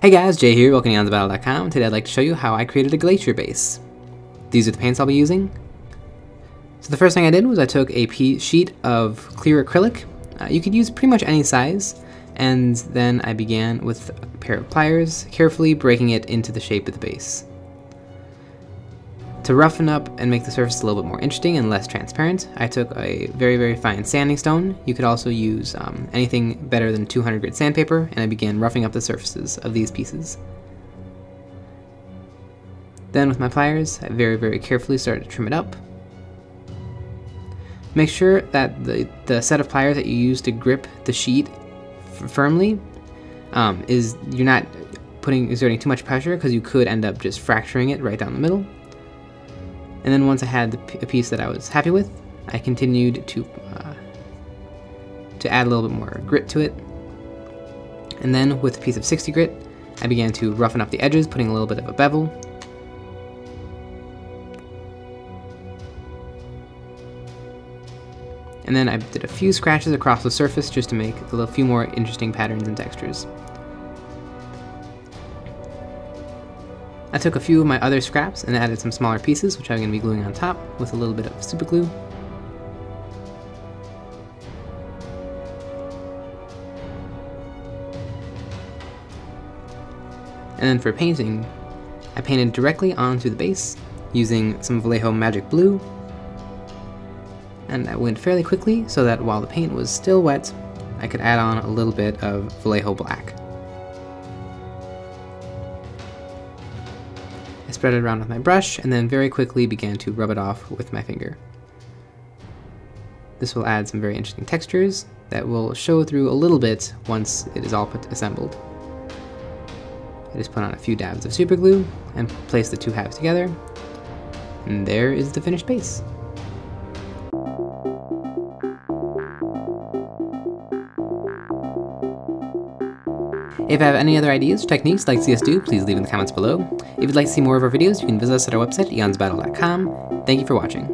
Hey guys, Jay here, welcome to EonsOfBattle.com. Today I'd like to show you how I created a Glacier base. These are the paints I'll be using. So the first thing I did was I took a sheet of clear acrylic. You could use pretty much any size, and then I began with a pair of pliers, carefully breaking it into the shape of the base. To roughen up and make the surface a little bit more interesting and less transparent, I took a very fine sanding stone. You could also use anything better than 200 grit sandpaper, and I began roughing up the surfaces of these pieces. Then with my pliers, I very carefully started to trim it up. Make sure that the set of pliers that you use to grip the sheet firmly you're not exerting too much pressure, because you could end up just fracturing it right down the middle. And then once I had a piece that I was happy with, I continued to add a little bit more grit to it. And then with a piece of 60 grit, I began to roughen up the edges, putting a little bit of a bevel. And then I did a few scratches across the surface just to make a few more interesting patterns and textures. I took a few of my other scraps and added some smaller pieces, which I'm going to be gluing on top with a little bit of super glue. And then for painting, I painted directly onto the base using some Vallejo Magic Blue. And I went fairly quickly so that while the paint was still wet, I could add on a little bit of Vallejo Black. I spread it around with my brush and then very quickly began to rub it off with my finger. This will add some very interesting textures that will show through a little bit once it is all assembled. I just put on a few dabs of super glue and place the two halves together, and there is the finished base. If you have any other ideas or techniques you'd like to see us do, please leave in the comments below. If you'd like to see more of our videos, you can visit us at our website, EonsOfBattle.com. Thank you for watching.